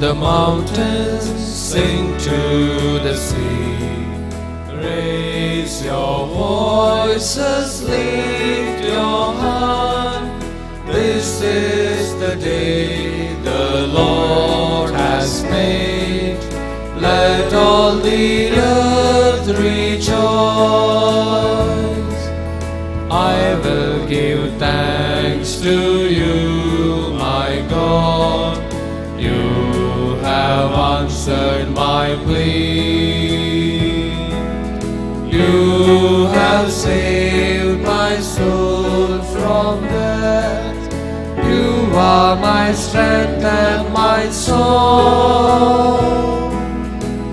the mountains, sing to the sea. Raise your voices, lift your heart. This is the day the Lord has made. Let all the earth rejoice. I will give thanks to you, my God. You have answered my plea. You have saved my soul from death. You are my strength and my song.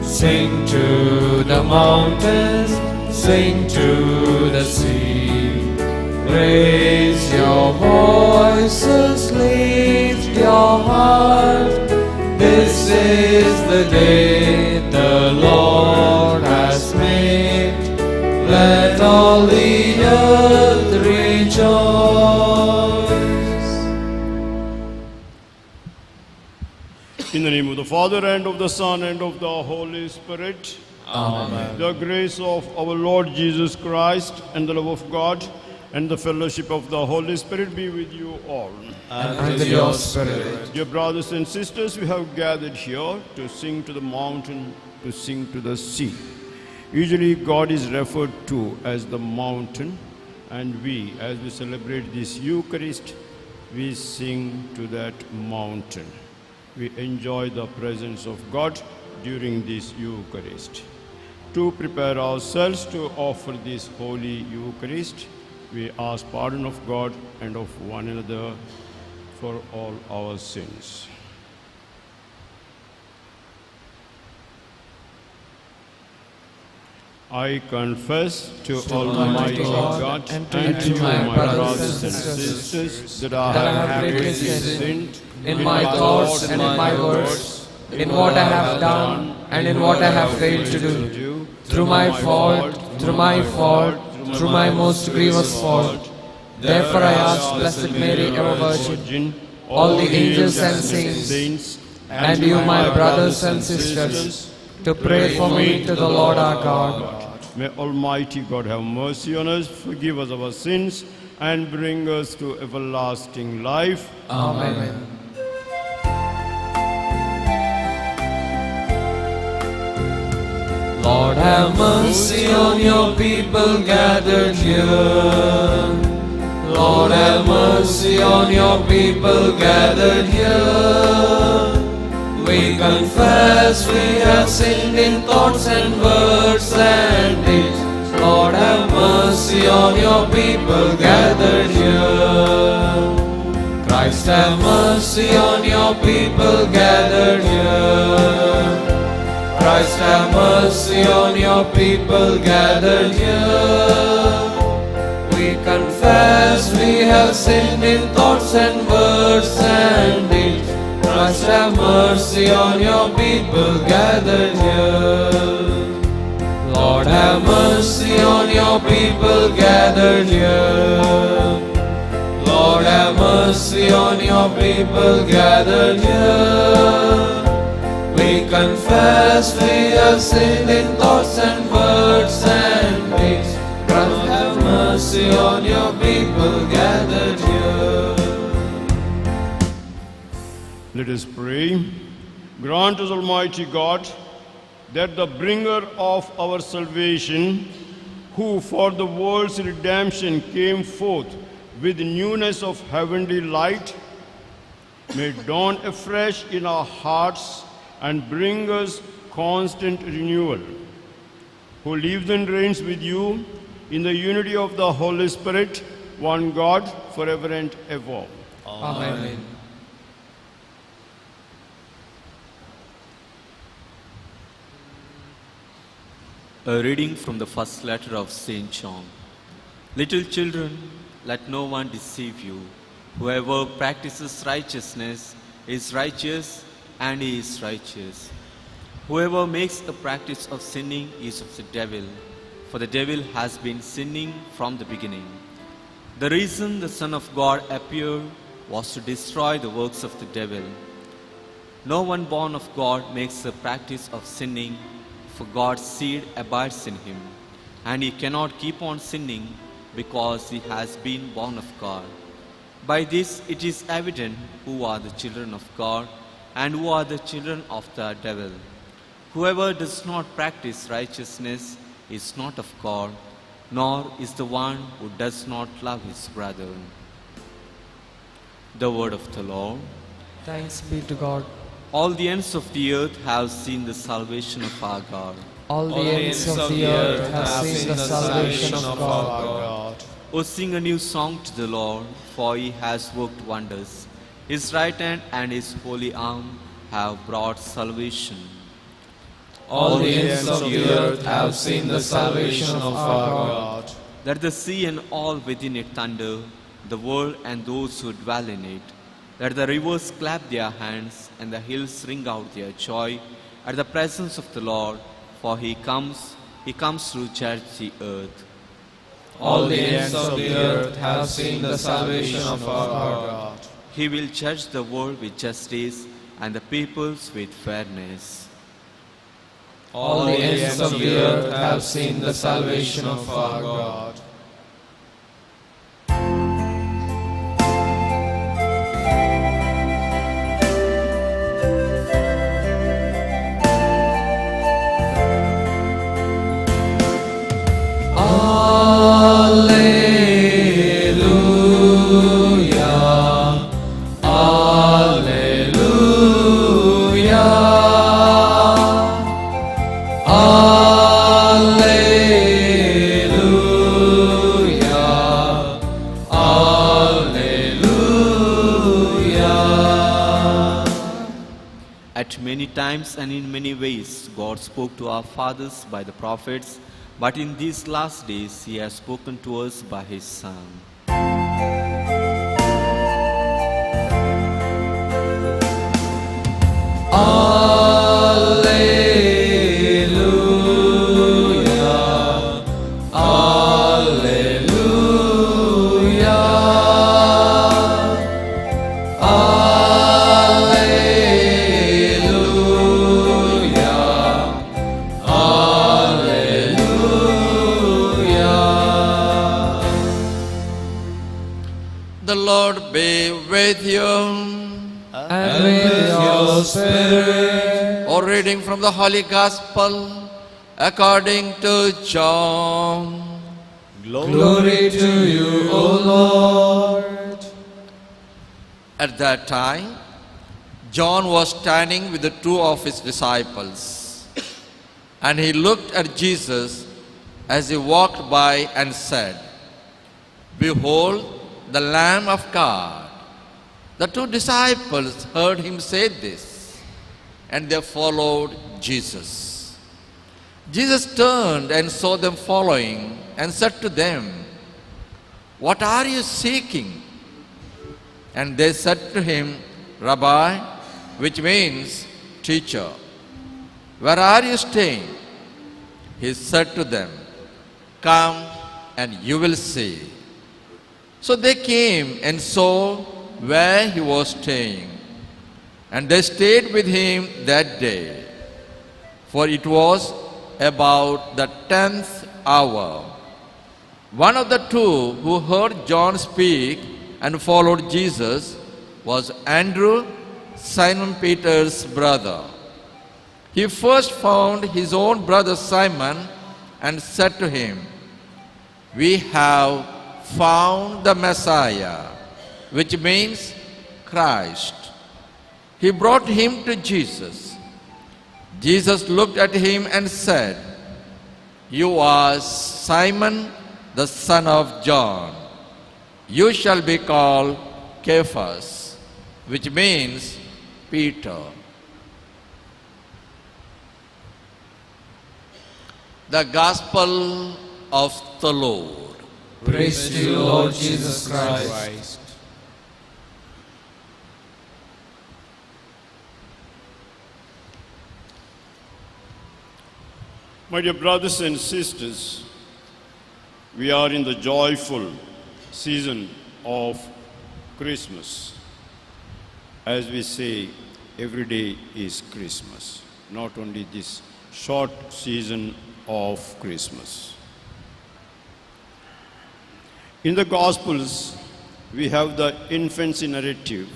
Sing to the mountains, sing to the sea. Raise your voices, lift your heart. This is the day the Lord has made. Let all the earth rejoice. In the name of the Father, and of the Son, and of the Holy Spirit. Amen. The grace of our Lord Jesus Christ, and the love of God, and the fellowship of the Holy Spirit be with you all. And with your spirit. Dear brothers and sisters, we have gathered here to sing to the mountain, to sing to the sea. Usually God is referred to as the mountain, and we, as we celebrate this Eucharist, we sing to that mountain. We enjoy the presence of God during this Eucharist. To prepare ourselves to offer this Holy Eucharist, we ask pardon of God and of one another for all our sins. I confess to Almighty God and to my brothers and sisters that I have greatly sinned in my thoughts and in my words, in what I have done and in what I have failed to do, through my fault, through my most grievous fault. Therefore I ask Blessed Mary, ever Virgin, all the angels and saints, and you, my brothers and sisters, to pray for me to the Lord our God. May Almighty God have mercy on us, forgive us our sins, and bring us to everlasting life. Amen. Lord, have mercy on your people gathered here. Lord, have mercy on your people gathered here. We confess we have sinned in thoughts and words and deeds. Lord, have mercy on your people gathered here. Christ, have mercy on your people gathered here. Christ, have mercy on your people gathered here. We confess we have sinned in thoughts and words and deeds. Christ, have mercy on your people gathered here. Lord, have mercy on your people gathered here. Lord, have mercy on your people gathered here. We confess we have sinned in thoughts and words and deeds. Christ, have mercy on your people gathered here. Let us pray. Grant us, Almighty God, that the bringer of our salvation, who for the world's redemption came forth with newness of heavenly light, may dawn afresh in our hearts and bring us constant renewal, who lives and reigns with you in the unity of the Holy Spirit, one God, forever and ever. Amen. A reading from the first letter of St. John. Little children, let no one deceive you. Whoever practices righteousness is righteous, and he is righteous. Whoever makes a practice of sinning is of the devil, for the devil has been sinning from the beginning. The reason the Son of God appeared was to destroy the works of the devil. No one born of God makes a practice of sinning, for God's seed abides in him, and he cannot keep on sinning because he has been born of God. By this it is evident who are the children of God and who are the children of the devil. Whoever does not practice righteousness is not of God, nor is the one who does not love his brother. The word of the Lord. Thanks be to God. All the ends of the earth have seen the salvation of our God. All the ends of the earth have seen the salvation of God. O sing a new song to the Lord, for he has worked wonders. His right hand and his holy arm have brought salvation. All the ends of the earth have seen the salvation of our God. Let the sea and all within it thunder, the world and those who dwell in it. Let the rivers clap their hands and the hills ring out their joy at the presence of the Lord, for he comes to judge the earth. All the ends of the earth have seen the salvation of our God. He will judge the world with justice and the peoples with fairness. All the ends of the earth have seen the salvation of our God. At many times and in many ways, God spoke to our fathers by the prophets, but in these last days, he has spoken to us by his Son. The Lord be with you. And with your spirit. A reading from the Holy Gospel according to John. Glory to you, O Lord. At that time, John was standing with the two of his disciples, and he looked at Jesus as he walked by and said, "Behold, the Lamb of God." The two disciples heard him say this, and they followed Jesus. Jesus turned and saw them following and said to them, "What are you seeking?" And they said to him, "Rabbi," which means teacher, "where are you staying?" He said to them, "Come and you will see." So they came and saw where he was staying, and they stayed with him that day, for it was about the 10th hour. One of the two who heard John speak and followed Jesus was Andrew, Simon Peter's brother. He first found his own brother Simon and said to him, "We have found the Messiah," which means Christ. He brought him to Jesus. Jesus looked at him and said, "You are Simon, the son of John. You shall be called Cephas," which means Peter. The Gospel of the Lord. Praise to you, Lord Jesus Christ. My dear brothers and sisters, we are in the joyful season of Christmas. As we say, every day is Christmas, not only this short season of Christmas. In the Gospels, we have the infancy narrative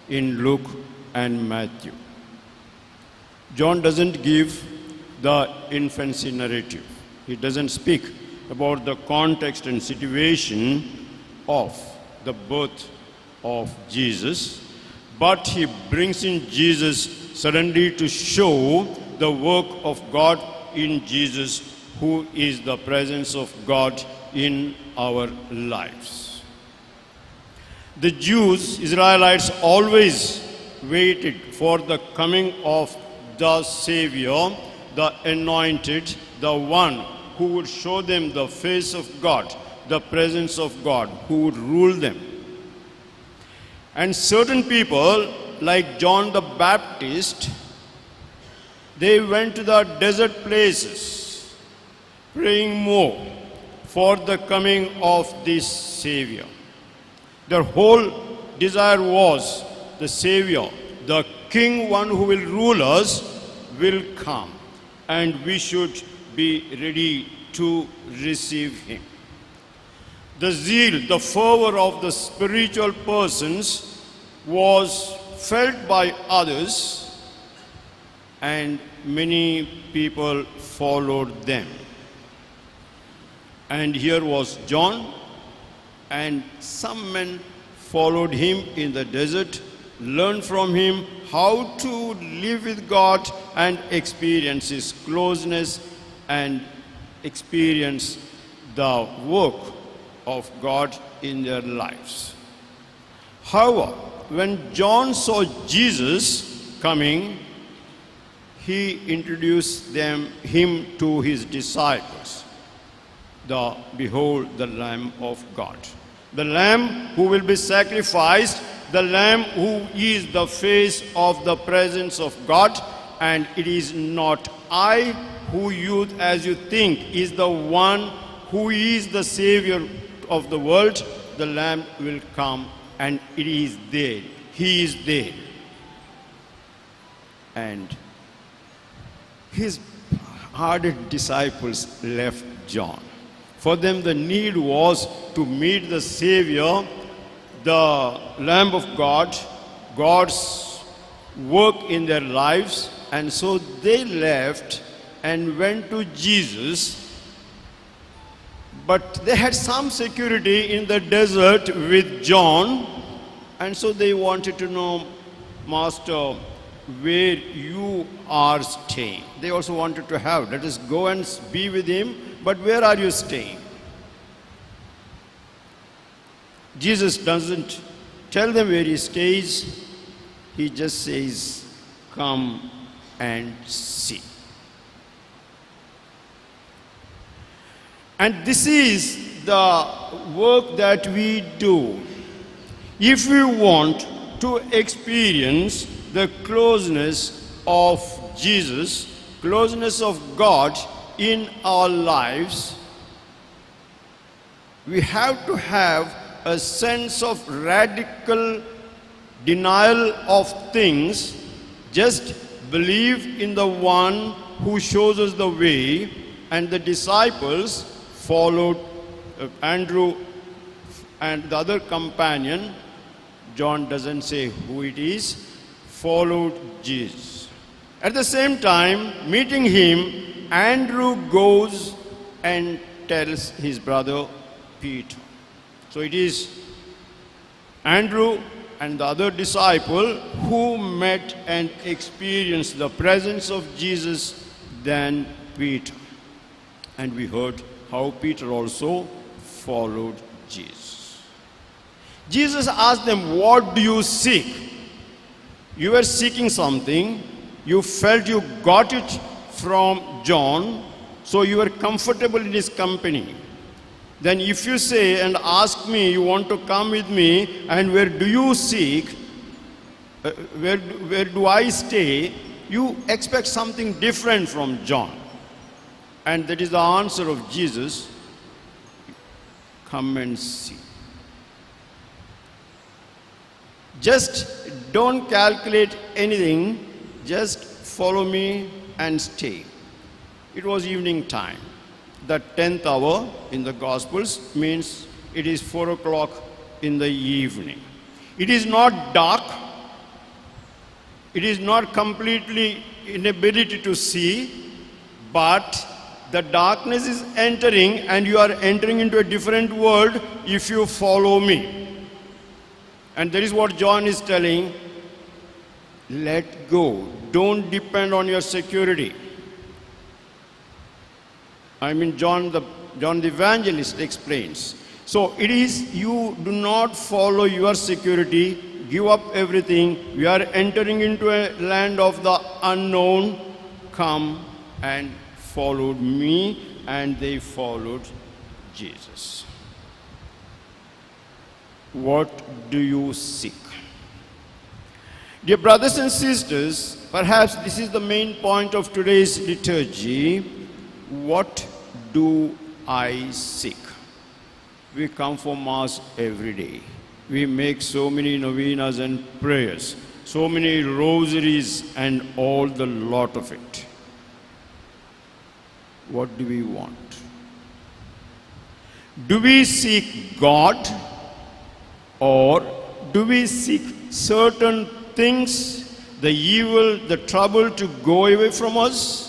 in Luke and Matthew. John doesn't give the infancy narrative. He doesn't speak about the context and situation of the birth of Jesus, but he brings in Jesus suddenly to show the work of God in Jesus, who is the presence of God in our lives. The Jews, Israelites, always waited for the coming of the Savior, the anointed, the one who would show them the face of God, the presence of God, who would rule them. And certain people, like John the Baptist, they went to the desert places, praying more for the coming of this Savior. Their whole desire was the Savior, the King, one who will rule us, will come, and we should be ready to receive him. The zeal, the fervor of the spiritual persons was felt by others, and many people followed them. And here was John, and some men followed him in the desert, learned from him how to live with God and experience his closeness and experience the work of God in their lives. However, when John saw Jesus coming, he introduced him to his disciples. Behold the Lamb of God. The Lamb who will be sacrificed, the Lamb who is the face of the presence of God, and it is not I who you, as you think, is the one who is the Savior of the world. The Lamb will come, and it is there. He is there. And his ardent disciples left John. For them, the need was to meet the Savior, the Lamb of God, God's work in their lives. And so they left and went to Jesus. But they had some security in the desert with John. And so they wanted to know, Master, where you are staying. They also wanted to have, let us go and be with him, but where are you staying? Jesus doesn't tell them where he stays. He just says, come and see. And this is the work that we do. If we want to experience the closeness of Jesus, closeness of God in our lives, we have to have a sense of radical denial of things, just believe in the one who shows us the way. And the disciples followed Andrew and the other companion, John doesn't say who it is, followed Jesus. At the same time, meeting him, Andrew goes and tells his brother Peter. So it is Andrew and the other disciple who met and experienced the presence of Jesus than Peter. And we heard how Peter also followed Jesus. Jesus asked them, what do you seek? You were seeking something, you felt you got it from John, so you were comfortable in his company. Then if you say and ask me, you want to come with me, and where do you seek, where do I stay, you expect something different from John. And that is the answer of Jesus, come and see. Just don't calculate anything, just follow me and stay. It was evening time. The 10th hour in the Gospels means it is 4 o'clock in the evening. It is not dark. It is not completely inability to see, but the darkness is entering and you are entering into a different world if you follow me. And that is what John is telling. Let go. Don't depend on your security. I mean, John the Evangelist explains. So it is, you do not follow your security, give up everything. We are entering into a land of the unknown. Come and followed me, and they followed Jesus. What do you seek? Dear brothers and sisters, perhaps this is the main point of today's liturgy. What do I seek? We come for Mass every day. We make so many novenas and prayers, so many rosaries and all the lot of it. What do we want? Do we seek God, or do we seek certain things, the evil, the trouble to go away from us?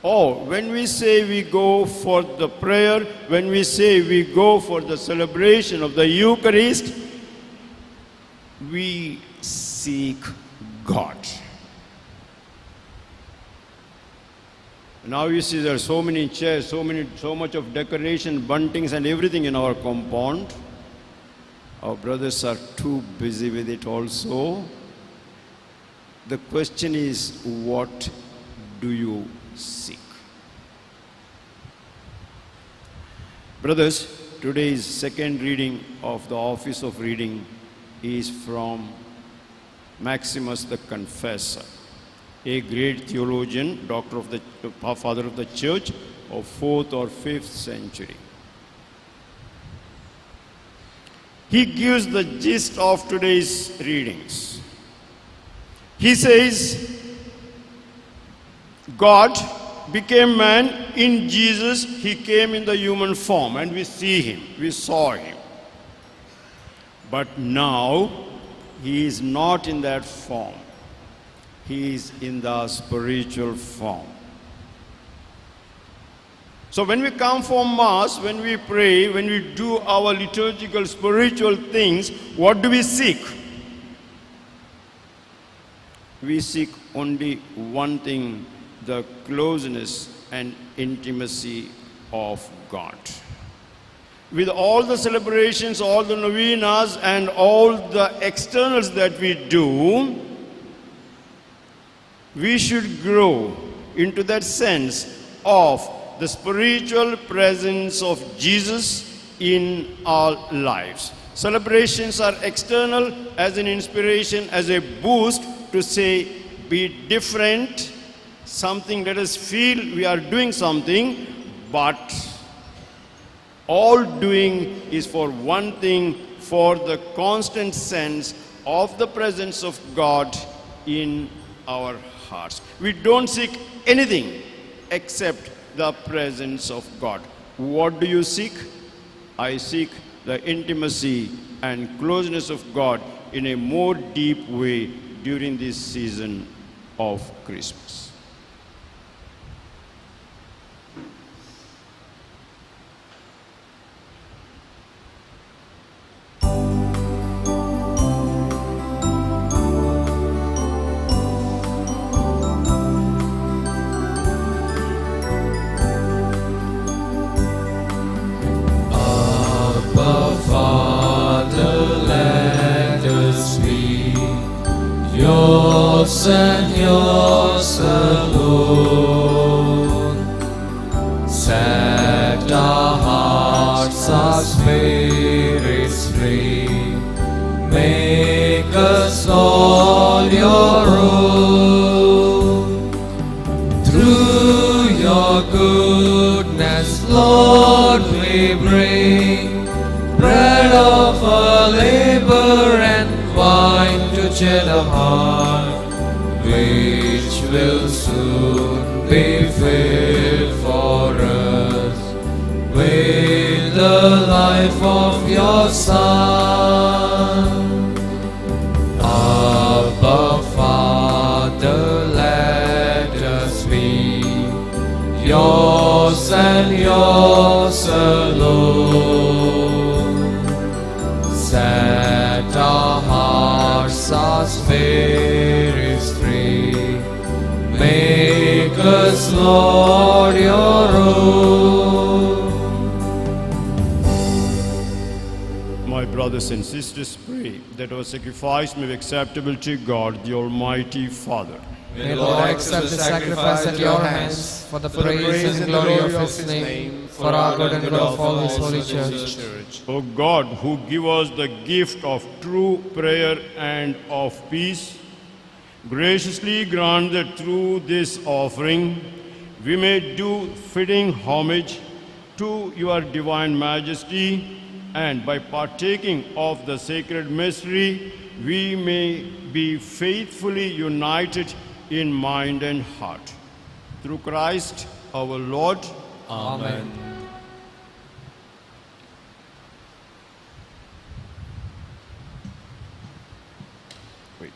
Or when we say we go for the prayer, when we say we go for the celebration of the Eucharist, we seek God. Now you see there are so many chairs, so much of decoration, buntings and everything in our compound. Our brothers are too busy with it also. The question is, what do you seek? Brothers, today's second reading of the Office of Reading is from Maximus the Confessor, a great theologian, father of the Church of 4th or 5th century. He gives the gist of today's readings. He says, God became man in Jesus. He came in the human form, and we see him, we saw him. But now, he is not in that form. He is in the spiritual form. So when we come for Mass, when we pray, when we do our liturgical spiritual things, what do we seek? We seek only one thing, the closeness and intimacy of God. With all the celebrations, all the novenas, and all the externals that we do, we should grow into that sense of the spiritual presence of Jesus in our lives. Celebrations are external as an inspiration, as a boost to say, be different, something, let us feel we are doing something, but all doing is for one thing, for the constant sense of the presence of God in our hearts. We don't seek anything except the presence of God. What do you seek? I seek the intimacy and closeness of God in a more deep way during this season of Christmas. Yours and yours alone. Set our hearts, our spirits free. Make us all your own. Through your goodness, Lord, we bring bread of our labor and wine to cheer the heart, which will soon be filled for us with the life of your Son. Abba, Father, let us be yours and yours alone. Set our hearts, our spirits free. Make us, Lord, your own. My brothers and sisters, pray that our sacrifice may be acceptable to God, the Almighty Father. May the Lord accept the sacrifice at your hands for the praise and glory of his name, for our good and good of all his holy church. O God, who give us the gift of true prayer and of peace, graciously grant that through this offering we may do fitting homage to your divine majesty, and by partaking of the sacred mystery we may be faithfully united in mind and heart. Through Christ our Lord. Amen. Wait.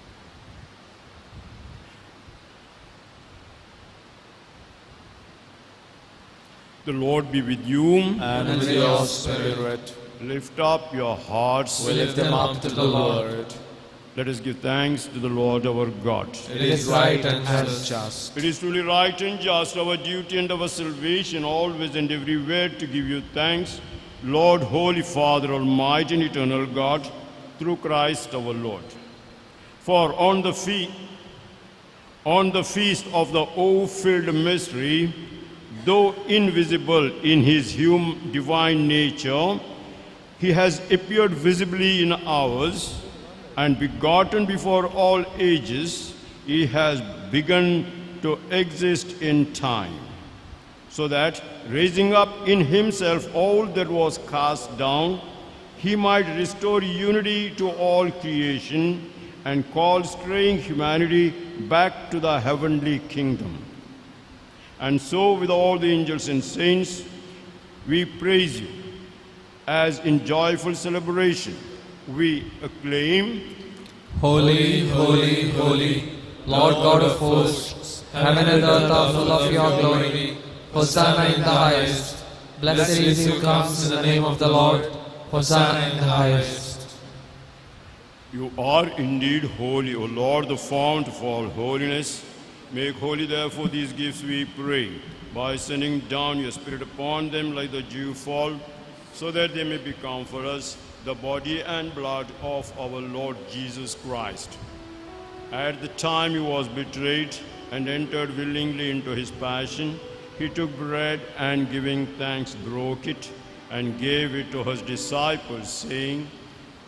The Lord be with you. And with your spirit. Lift up your hearts. We lift them up to the Lord. Let us give thanks to the Lord our God. It is right and just. It is truly right and just, our duty and our salvation, always and everywhere to give you thanks, Lord, Holy Father, Almighty and Eternal God, through Christ our Lord. For on the feast of the awe-filled mystery, though invisible in his divine nature, he has appeared visibly in ours, and begotten before all ages, he has begun to exist in time, so that, raising up in himself all that was cast down, he might restore unity to all creation and call straying humanity back to the heavenly kingdom. And so with all the angels and saints, we praise you, as in joyful celebration we acclaim, Holy, holy, holy, Lord God of hosts, heaven and earth are full of your glory. Hosanna in the highest. Blessed is he who comes in the name of the Lord. Hosanna in the highest. You are indeed holy, O Lord, the fount of all holiness. Make holy therefore these gifts, we pray, by sending down your Spirit upon them like the dewfall, so that they may become for us the body and blood of our Lord Jesus Christ. At the time he was betrayed and entered willingly into his passion, he took bread and, giving thanks, broke it and gave it to his disciples, saying,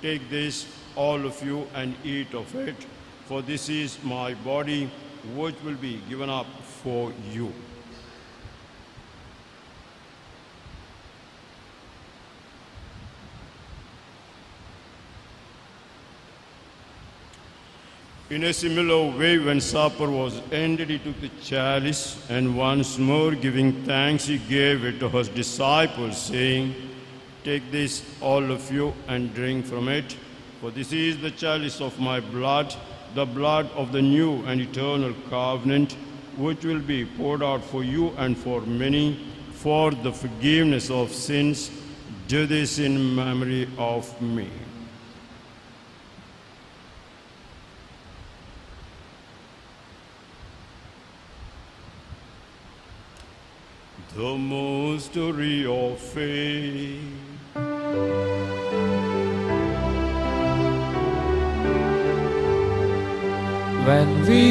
"Take this, all of you, and eat of it, for this is my body, which will be given up for you." In a similar way, when supper was ended, he took the chalice, and once more giving thanks, he gave it to his disciples, saying, "Take this, all of you, and drink from it, for this is the chalice of my blood, the blood of the new and eternal covenant, which will be poured out for you and for many for the forgiveness of sins. Do this in memory of me." The mystery of faith. When we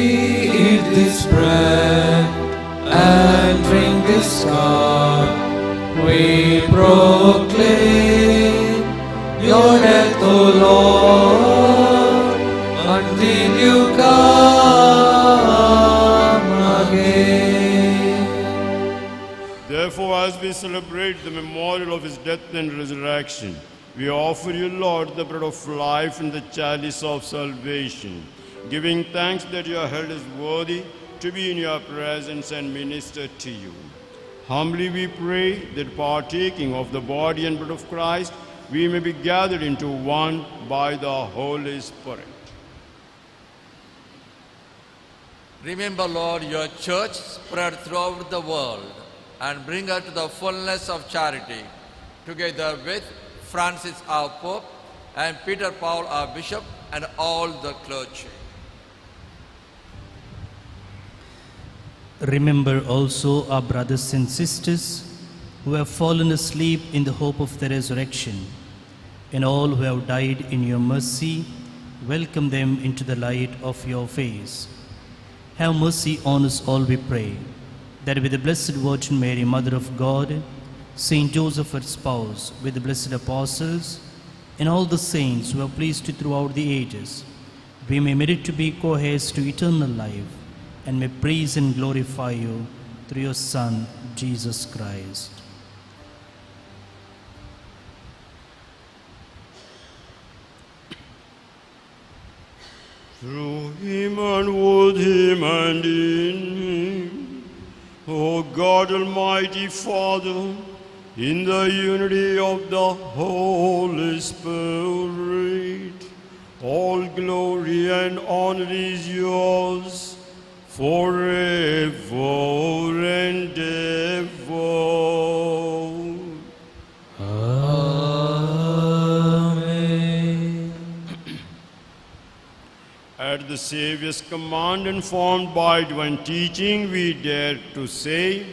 eat this bread and drink this cup, we proclaim your death, O Lord, until you come again. Therefore, as we celebrate the memorial of his death and resurrection, We offer you, Lord, the bread of life and the chalice of salvation, giving thanks that you are held as worthy to be in your presence and minister to you. Humbly we pray that partaking of the body and blood of Christ, we may be gathered into one by the Holy Spirit. Remember, Lord, your church spread throughout the world and bring her to the fullness of charity, together with Francis our Pope and Peter Paul our Bishop and all the clergy. Remember also our brothers and sisters who have fallen asleep in the hope of the resurrection, and all who have died in your mercy, welcome them into the light of your face. Have mercy on us all, we pray, that with the Blessed Virgin Mary, Mother of God, Saint Joseph, her spouse, with the blessed apostles, and all the saints who have pleased you throughout the ages, we may merit to be co-heirs to eternal life, and may praise and glorify you through your Son, Jesus Christ. Through him and with him and in him, O God Almighty Father, in the unity of the Holy Spirit, all glory and honor is yours forever and ever. Amen. At the Saviour's command, informed by divine teaching, we dare to say,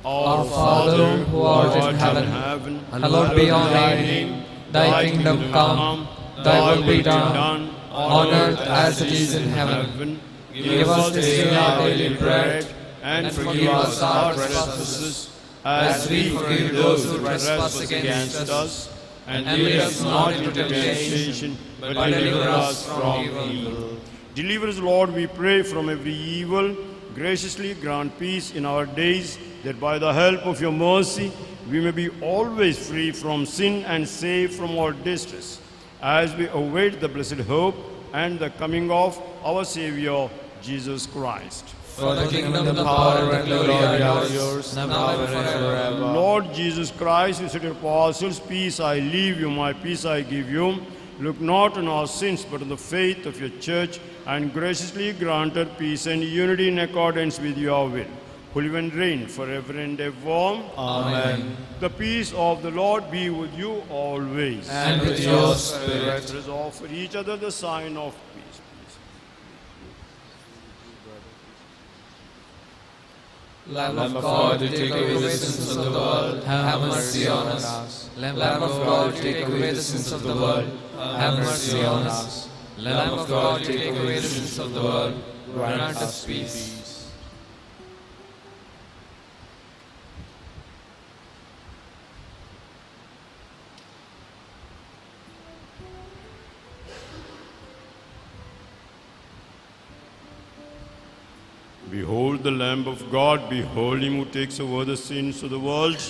Our Father, who art in heaven, hallowed be thy name. Thy kingdom come, thy will be done, on earth as it is in heaven. Give us this day our daily bread, and forgive us our trespasses, as we forgive those who trespass against us. And lead us not into temptation, but deliver us from evil. Deliver us, Lord, we pray, from every evil. Graciously grant peace in our days, that by the help of your mercy we may be always free from sin and safe from all distress, as we await the blessed hope and the coming of our Savior, Jesus Christ. For the kingdom, the power, and glory are yours, now and forever. Lord Jesus Christ, you said to your apostles, peace I leave you, my peace I give you. Look not on our sins, but on the faith of your church, and graciously grant her peace and unity in accordance with your will, who live and reign forever and ever. Amen. The peace of the Lord be with you always. And with your spirit. Let us offer each other the sign of peace. Lamb of God, who take away the sins of the world, have mercy on us. Lamb of God, who take away the sins of the world, have mercy on us. Lamb of God, who take away the sins of the world, grant us peace. Behold the Lamb of God, behold him who takes away the sins of the world.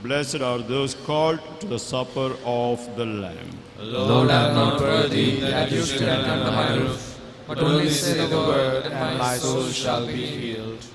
Blessed are those called to the supper of the Lamb. Lord, I am not worthy that you should enter under my roof, but only say the word, and my soul shall be healed.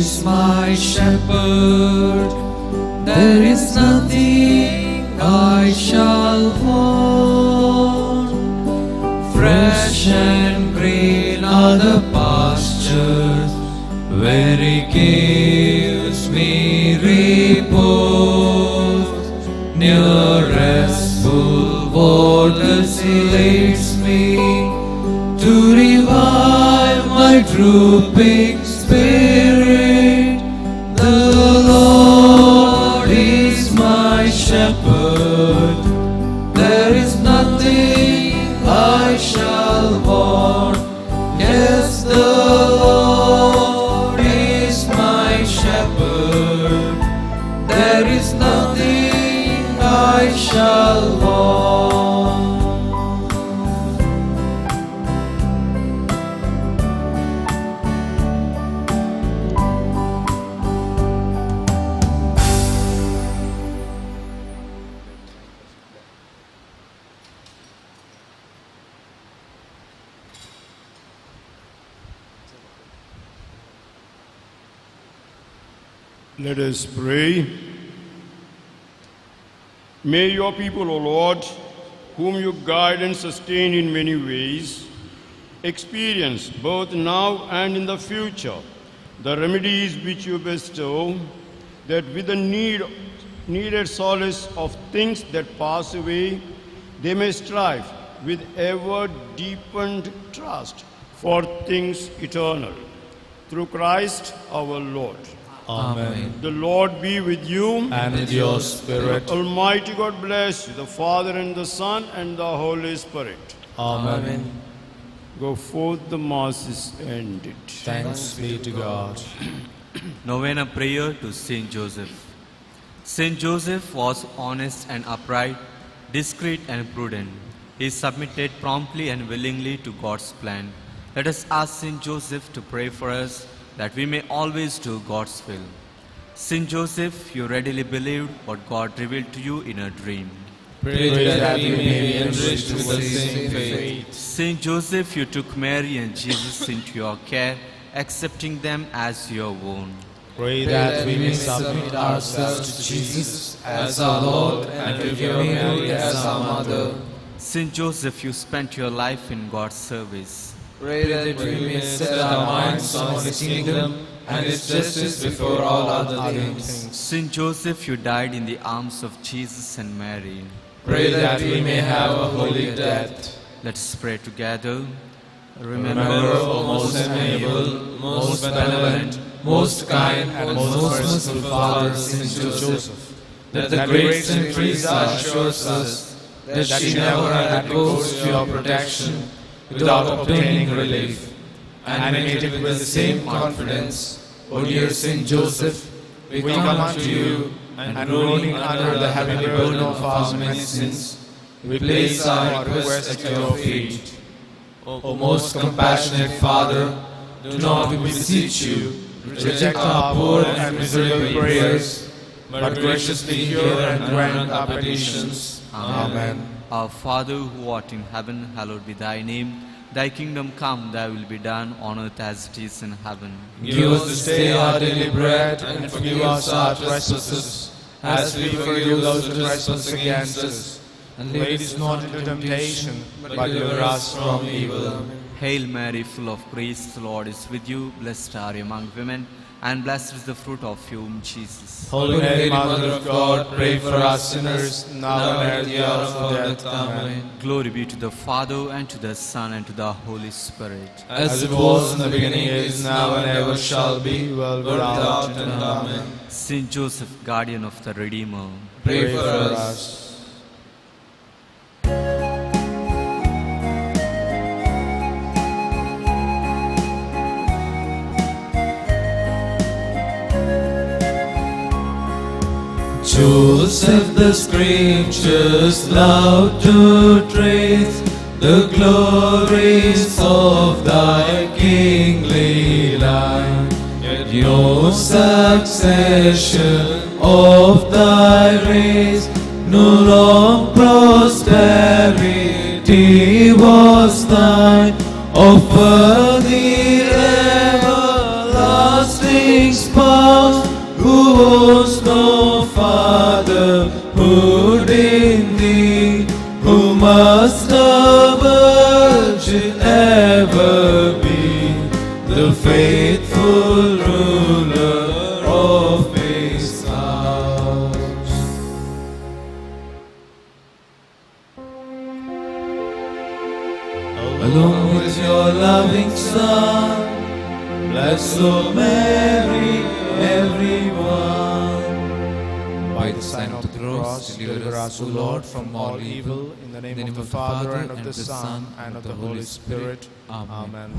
is my shepherd, there is nothing I shall want. Fresh and green are the pastures, where He gives me repose. Near restful waters He leads me, to revive my drooping spirit. The Lord is my shepherd, there is nothing I shall want. Yes, the Lord is my shepherd, there is nothing I shall want. Let us pray. May your people, O Lord, whom you guide and sustain in many ways, experience both now and in the future the remedies which you bestow, that with the needed solace of things that pass away, they may strive with ever deepened trust for things eternal. Through Christ our Lord. Amen. The Lord be with you. And with your spirit. Almighty God bless you, the Father and the Son and the Holy Spirit. Amen. Go forth, the Mass is ended. Thanks be to God. Novena prayer to Saint Joseph. Saint Joseph was honest and upright, discreet and prudent. He submitted promptly and willingly to God's plan. Let us ask Saint Joseph to pray for us, that we may always do God's will. Saint Joseph, you readily believed what God revealed to you in a dream. Pray that we may be enriched with the same faith. Saint Joseph, you took Mary and Jesus into your care, accepting them as your own. Pray that we may submit ourselves to Jesus as our Lord and revere Mary as our Mother. Saint Joseph, you spent your life in God's service. Pray that we may set our minds on His kingdom and His justice before all other things. Saint Joseph, you died in the arms of Jesus and Mary. Pray that we may have a holy death. Let us pray together. Remember, O most amiable, most benevolent, most kind, and most merciful Father, Saint Joseph, that the great Saint Teresa assures us that she never had recourse to your protection without obtaining relief. Animated with the same confidence, O dear Saint Joseph, we come unto you, and groaning under the heavy burden of our many sins, we place our request at your feet. O most compassionate Father, do not, we beseech you, reject our poor and miserable prayers, but graciously hear and grant our petitions. Amen. Our Father who art in heaven, hallowed be thy name. Thy kingdom come, thy will be done on earth as it is in heaven. Give us this day our daily bread, and forgive us our trespasses, as we forgive those who trespass against us. And lead us not into temptation, but deliver us from evil. Hail Mary, full of grace, the Lord is with you. Blessed are you among women, and blessed is the fruit of your womb, Jesus. Holy Mary, Mother of God, pray for us sinners, now and at the hour of our death. Amen. Glory be to the Father, and to the Son, and to the Holy Spirit. As it was in the beginning, is now, and ever shall be, world without end. Amen. Saint Joseph, guardian of the Redeemer, Pray for us. Joseph, the scriptures love to trace the glories of thy kingly line. Yet no succession of thy race, no long prosperity was thine. Offer the everlasting spark spouse who owes no fatherhood in thee, who must a virgin ever be, the faithful ruler of his house. Along with your loving Son, bless, O Mary, everyone. By the sign of the cross, deliver us, O Lord, from all evil. In the name of the Father, and of the Son, and of the Holy Spirit. Amen.